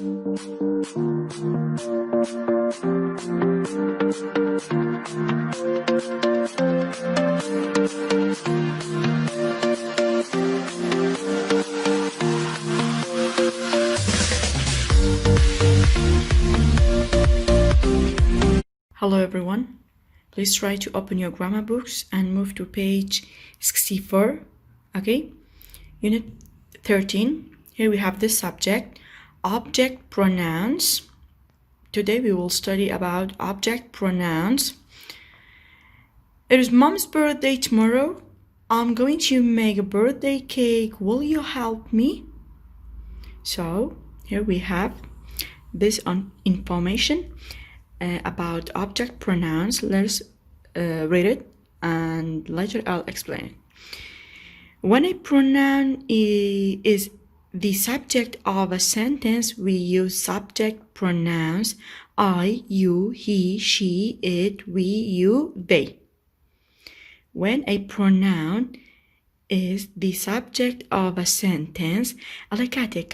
Hello everyone, please try to open your grammar books and move to page 64, okay? Unit 13, here we have this subject, object pronouns. Today we will study about object pronouns. It is mom's birthday tomorrow. I'm going to make a birthday cake. Will you help me? So here we have this information about object pronouns. Let's read it and later I'll explain it. When a pronoun is the subject of a sentence, we use subject pronouns I, you, he, she, it, we, you, they. When a pronoun is the subject of a sentence, alakatek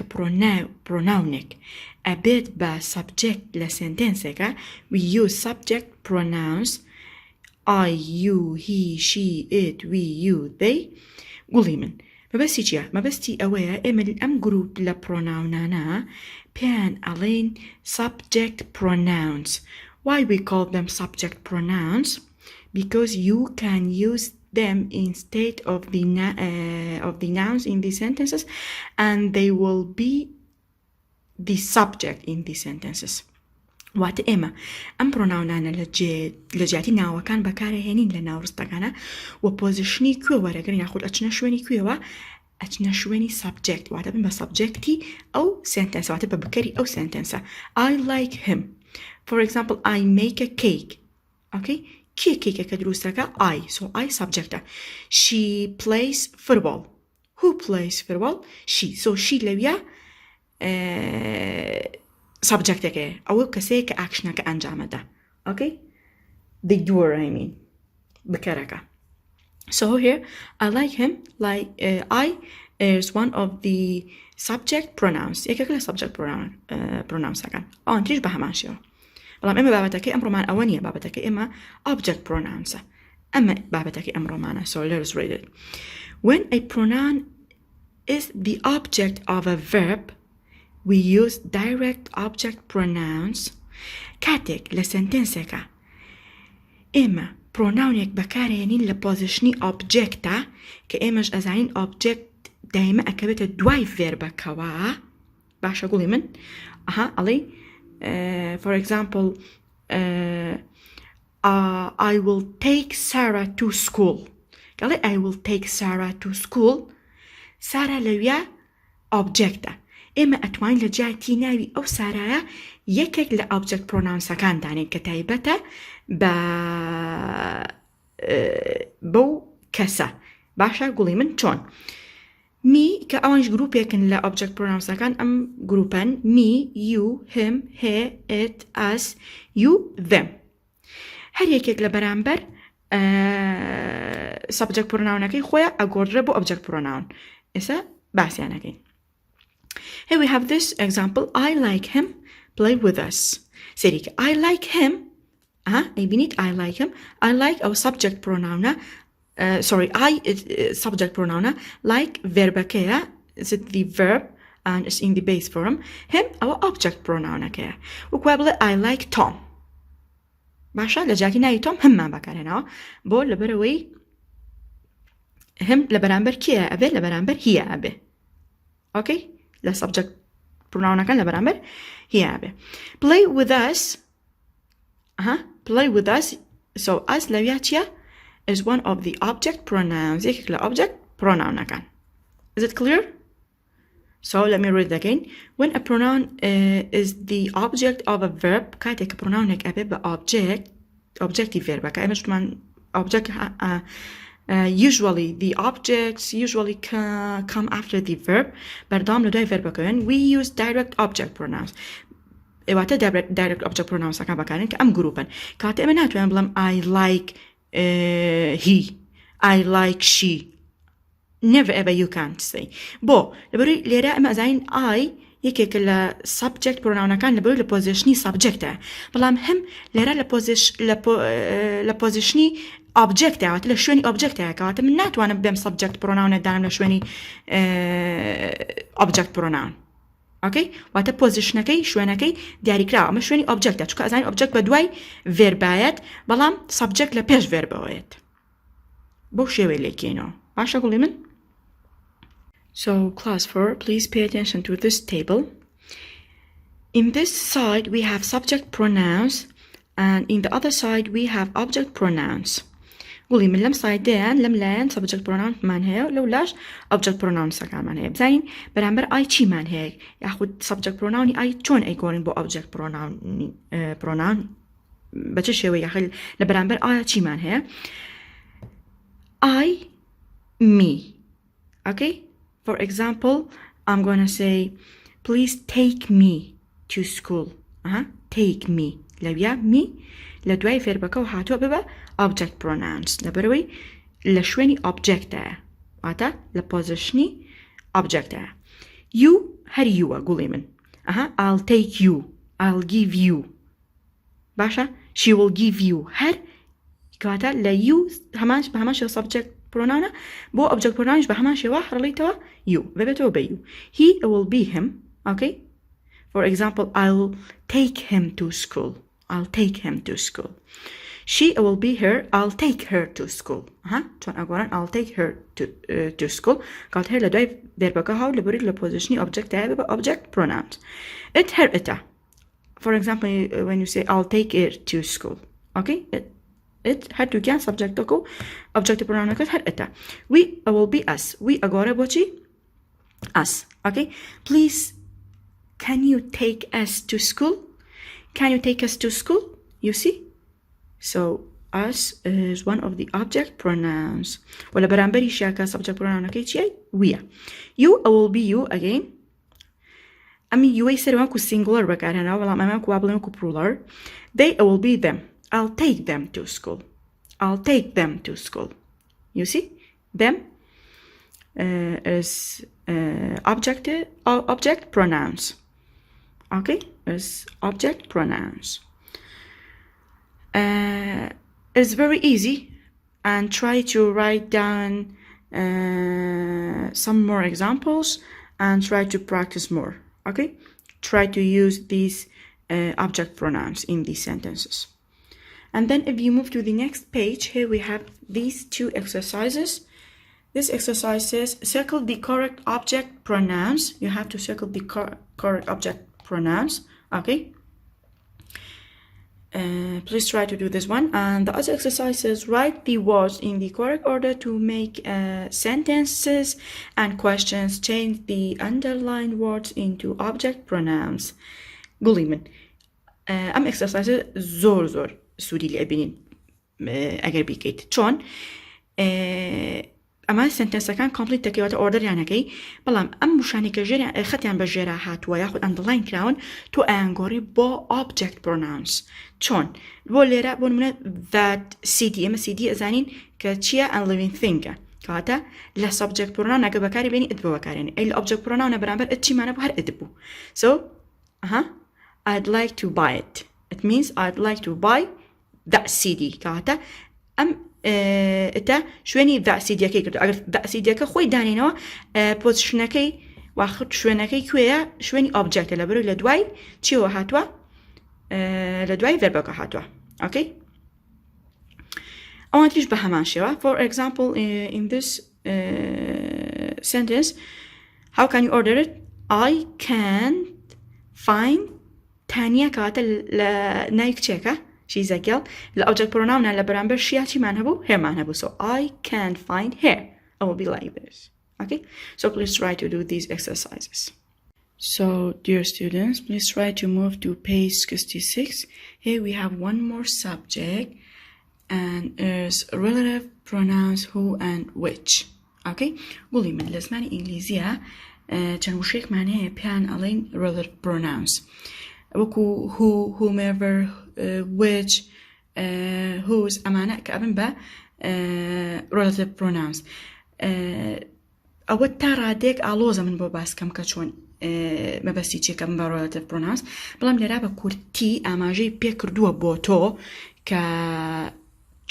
pronounek abit ba subject la sentence ka, we use subject pronouns I, you, he, she, it, we, you, they. قولي من ما بس تي أويا إمل أم جروب لا pronounana بيان علين subject pronouns. Why we call them subject pronouns? Because you can use them instead of the nouns in these sentences, and they will be the subject in these sentences. وقت إما أم بروناونانا لجاتنا وكان بكاره هنين لنا ورستقانا وبوزيشني كيو ورقرين أخذ أتنا شويني كيو أتنا شويني subject وقت بما subjectي أو sentence وقت بكري أو sentence. I like him. For example, I make a cake. Okay? كي كيكة كدروسك I. So I subject. She plays football. Who plays football? She. So she لويا subject ke أو كسي كأكشن كأنجام ده. Okay? The doer, I mean. بكركة. So here, I like him. Like I is one of the subject pronouns. إيه كلا subject pronouns كان. نتريج بها ماشيو. والله إما بابتك أمر معنا أوانية بابتك إما object pronouns. أما بابتك أمر معنا. So let's read it. When a pronoun is the object of a verb, we use direct object pronouns. كاتك لسنتنسك إما pronounك بكارينين لبوزيشني objecta كإمج أزعين object دايما أكبت دواي verb كوا باش أقولي من علي for example I will take Sarah to school. قالي I will take Sarah to school. Sarah لويا objecta إما أتوين لجاتي ناوي أو سارايا يكك لأوبجكت بروناونس كان داني كتايبتا بو كسا باشا قولي من چون مي كأوانج جروب يكن لأوبجكت بروناونس كان أم جروبان مي يو هم هي it us you them هر يكك لبرامبر subject pronoun كي خويا أقربو object pronoun إسا بس يعني كي. Here we have this example. I like him. Play with us. Serika, I like him. I like him. I like our subject pronoun. I subject pronoun. Like verb kea. Is it the verb and it's in the base form. Him our object pronoun kea. وقبل I like Tom. باشا لجاكي ناي Tom هم ما بكرنا. بو لبروي هم لبرامبر كيا أبي لبرامبر هي أبي. Okay. The subject pronoun كان لبرامبر هي أبي. Play with us. Play with us. So us لوياتيا is one of the object pronouns. يكك object pronoun كان. Is it clear? So let me read it again. When a pronoun is the object of a verb, كاتك pronounك أبي objective verb. كأمش من object usually the objects usually come after the verb. بردام لدوي verb كون we use direct object pronouns. وقتا direct object pronouns كان بكارن كأم جروبا. كات إمنات وين بلام I like he, I like she. Never ever you can't say. بو لبري ليرا إما زين I یەکێک لە subject pronounەکان لەبەرەوەی لە پۆزیشنی subjectە بەڵام هەم لێرە لە پۆزیشنی objectە لە شوێنی objectە کەواتە من ناتوانم بێم subject pronoun دانم لە شوێنی object pronoun اوكي واتە پۆزیشنەکەی شوێنەکەی دیاریکراوە ئەمە شوێنی objectە چونکە ئەزانین object بە دوای verبایەت بەڵام subject لە پێش verبەوەیەت بۆ شێوەی لێکێنەوە باشە گوڵی من So class 4 please pay attention to this table. In this side we have subject pronouns and in the other side we have object pronouns. قولي من لم سايدين لم لين subject pronoun من هي لو لاش object pronoun سكان من هي بزين برامبر اي تشي من هي ياخد subject pronoun اي تون اي قولين بو object pronoun بچه شوي ياخد لبرامبر اي تشي من هي I me okay for example I'm gonna say please take me to school take me لبيا me لدواي فيربكا وحاتو ببا object pronouns لبروي لشويني object واتا لبوزيشني object you هر you قولي من I'll take you I'll give you باشا she will give you هر كواتا لا you هماش subject pronoun بو object pronouns بهماش واحد رليتوا you ببتو بيو he will be him okay for example I'll take him to school I'll take him to school she will be her I'll take her to school چون اگران I'll take her to school قالت her لدوي verb هاو لبريد لpositionي object ببا object pronouns it her ita for example when you say I'll take it to school okay it her to كان subject کو object pronoun كت her ita we will be us we agora bochi us okay please can you take us to school can you take us to school you see so us is one of the object pronouns ولا برامبري شاكا subject pronoun okay چي we you will be you again أمي you يصير وانكو singular بكارهنا ولا أمامكو وابلينكو plural they will be them I'll take them to school I'll take them to school you see them is object pronouns okay is object pronouns it's very easy and try to write down some more examples and try to practice more okay try to use these object pronouns in these sentences and then if you move to the next page here we have these two exercises. This exercise says circle the correct object pronouns. You have to circle the correct object pronouns okay please try to do this one and the other exercise says write the words in the correct order to make sentences and questions change the underlined words into object pronouns قولي من ام exercise زور سوري اللي ابنين اگر بيكيت چون اما sentence كان complete تكيوات order يعني كي بلام ام مشاني كجير خطيان بجيرا هات وياخد underline كراون تو انغوري بو object pronouns چون بو ليرا بو نمنا that city اما city ازانين كتشيا and living thing كاتا لا subject pronoun اگه بكاري بيني ادبو بكاري ال object pronoun برامبر اتشي مانا بو هر ادبو so I'd like to buy it it means I'd like to buy that CD كاتا ام اتا شويني ذا سيديكي كرتو اگر ذا سيديكا خوي دانينوا بوزيشنكي واخد شوينكي كويا شويني اوبجكت لبرو لدواي تشيو هاتوا لدواي فيربكا هاتوا اوكي I want to بهمان شوا for example in this sentence how can you order it I can't find تانية كاتا نايك تشيكا she's a girl the object pronoun اللي برامبر شيا چی معنهبو her معنهبو so I can't find her I will be like this okay so please try to do these exercises so dear students please try to move to page 66 here we have one more subject and is relative pronouns who and which okay قولي من الاسماني انجليزية چند وشيك معناه بيان علين relative pronouns وكو who whomever which whose أمانة كأبن با relative pronouns ئەوە تا ڕادێک ئالۆزە من بۆ باسکەم کە چۆن مەبەستی چێکەم بە relative pronouns بەڵام لێرا بە کورتی ئاماژەی پێ کردووە بۆ تۆ کە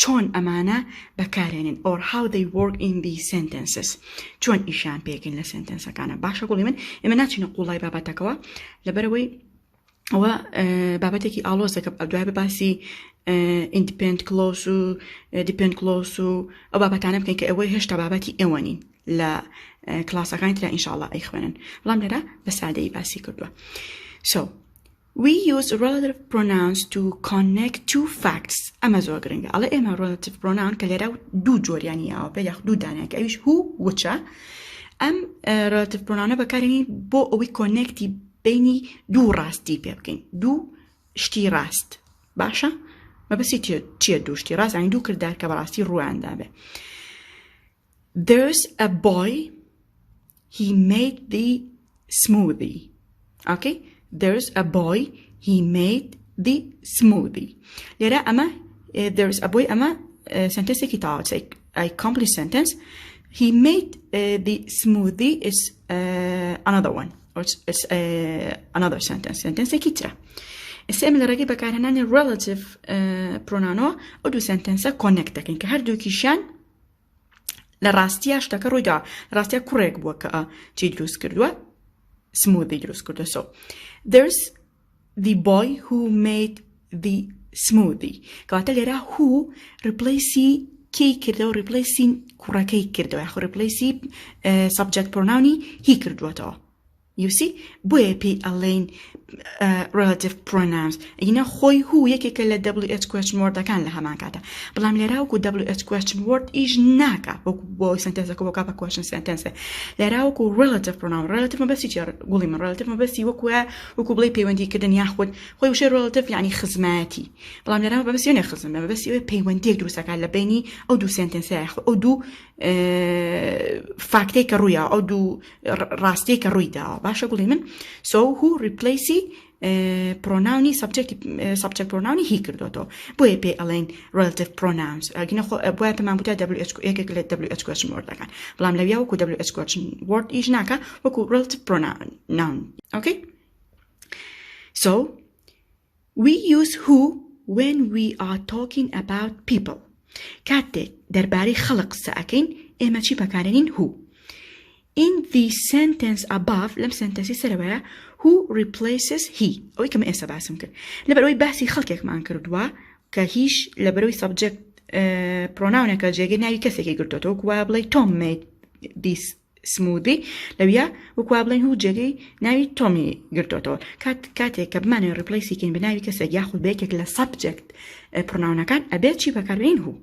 چۆن ئەمانە بەکارێنن or how they work in these sentences چۆن ئیشان پێکەین لە سنتەنسەکانە باشە گوڵی من ئێمە ناچینە قوڵای بابەتەکەوە لەبەرەوەی ئەوە بابەتێکی ئالۆز دەکەم دوای بەباسی independent clause و depend clause و ئەو بابەتانە بکەین کە ئەوەی هێشتا بابەتی ئێوە نین لە کلاسەکانی ترا ئینشاءالله ئەی خوێنن بەڵام لێرە بە سادەیی باسی کردووە so we use relative pronouns to connect two facts ئەمە زۆر گرنگە ئەڵێ ئێمە relative pronoun کە لێرە دوو جۆریانی یاوە پێ یاخ دوو دانەیە کە ئەویش هو وچە ئەم relative pronounە بەکارێنین بۆ ئەوەی کۆنێکتی بینی دوو ڕاستی پێ بکەین دوو شتی ڕاست باشە مەبەستی چییە دوو شتی ڕاست یانی دوو کردار کە بەڕاستی ڕوویاندا بێ There's a boy he made the smoothie okay there's a boy he made the smoothie لێرە ئەمە there's a boy ئەمە سنتەنسێکی تاوە it's a complete sentence he made the smoothie is another one or it's another sentence ترى ئێمە لە ڕێگەی بەکارهێنانی relative pronounەوە ئەو دوو سنتەنسە کۆنێکت دەکەین کە هەردووکیشیان لە ڕاستیە شتەکە ڕوویدا ڕاستیە کوڕێک بووە کە چی دروست کردووە smoothie دروست کردووە so there's the boy who made the smoothie کەواتە لێرە who replace کی کردەوە replace کوڕەکەی کردەوە یاخۆ replace subject pronouni هی کردووەتەوە you see بۆیە پێی ئەڵێن relative pronouns ئینە خۆی هو یەکێکە لە WH question wordەکان لە هەمان کاتە بەڵام لێرا وەکو WH question word ئیش ناکە وەکو بۆ سنتەنسەکە بۆ کاپە question sentence لێرا وەکو relative pronoun relative مەبەستی چیە گوڵی من relative مەبەستی وەکو بڵێ پەیوەندیکردن یاخود خۆی وشەی relative یعنی خزمەتی بەڵام لێرا مەبەستی نە خزمە مەبەستی ئەوەیە پەیوەندیەک دروستەکات لە بینی ئەو دوو سنتەنسە ئەو دوو فاکتەی کە ڕوویە ئەو دوو ڕاستەی کە ڕوویداوە باشە گوڵی من so who replace pronouni subject pronouni هی کردوتەوە بۆیە پێی ئەڵێن relative pronouns ئەگەنە خۆ بۆیە پێمان بوتە WH یەکێک لە WH question wordەکان بەڵام لەویا وەکو WH question word ئیش ناکە وەکو relative pronoun okay so we use who when we are talking about people کاتێک دەربارەی خەڵق قسە ئەکەین ئێمە چی بەکارێنین who in the sentence above لەم سنتەنسی سەرەوەیە who replaces he ئەوەی کە من ئێستا باسم کرد لەبەرەوەی باسی خەڵکێکمان کردووە کە هیچ لەبەرەوەی subject pronounەکە جێگەی ناوی کەسێکی گرتووەتەوە وەکووا بڵێ Tom made this smoothie لەویا وەکووا بڵێن هو جێگەی ناوی تۆمی گرتووەتەوە کاتێک کە بمانێن replaceیکەین بە ناوی کەسێک یاخود بە یەکێک لە subject pronounەکان ئەبێت چی بەکاربێنین هو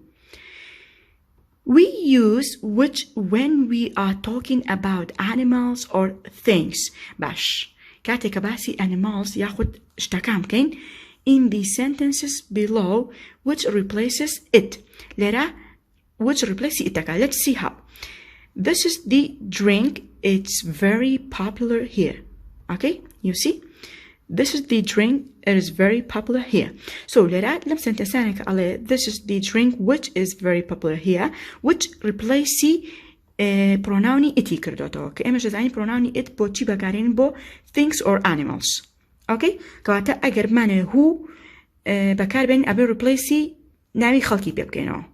We use which when we are talking about animals or things. باش. كاتك باسي animals ياخد اشتكام كين in the sentences below which replaces it. لرا which replaces it. Let's see how. This is the drink. It's very popular here. Okay, you see? This is the drink. It is very popular here. So لرا لم سنتسانك على this is the drink which is very popular here which replaces pronouni iti کردوتەوە کە ئێمە دەزانین pronouni it بۆ چی بەکارێنین بۆ things or animals. Okay? کەواتە ئەگەر بمانێ هو بەکاربێنین ئەبێ replace ناوی خەڵکی پێ بکەینەوە.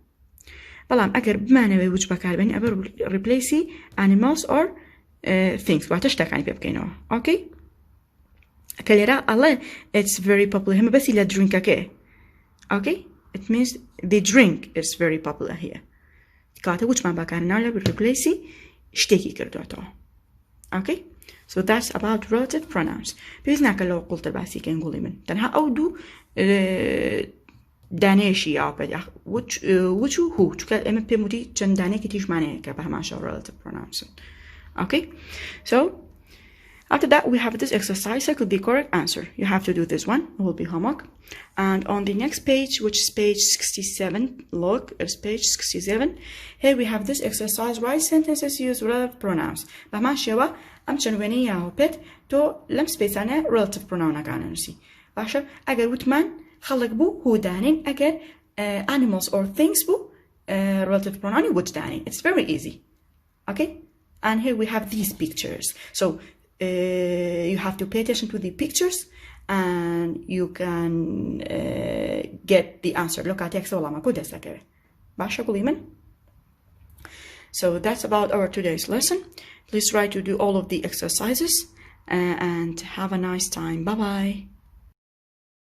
بەڵام ئەگەر بمانەوێ which بەکاربێنین ئەبێ replace animals or things واتە شتەکانی پێ بکەینەوە. Okay? كاليرا الله it's very popular هم بس إلى drink okay okay it means the drink is very popular here كاته which ما بكارنا ولا replace اشتكي كردوتو okay so that's about relative pronouns بيزنا كلو قلت الباسي كان نقولي من تنها أو دو دانيشي أو بدي which who تكال إما بيمودي جن داني كتيش معناه كبه ما شاء relative pronouns okay so after that, we have this exercise. Circle the correct answer. You have to do this one. It will be homework. And on the next page, which is page 67, look, it's page 67. Here we have this exercise. Write sentences use relative pronouns. بما شوا أم شنويني يا هوبت تو لم سبيسانة relative pronoun كان نسي. باشا أجر وتمان خلق بو هو دانين أجر animals or things بو relative pronoun would دانين. It's very easy. Okay. And here we have these pictures. So you have to pay attention to the pictures and you can get the answer. Look at text. So that's about our today's lesson. Please try to do all of the exercises and have a nice time. Bye bye.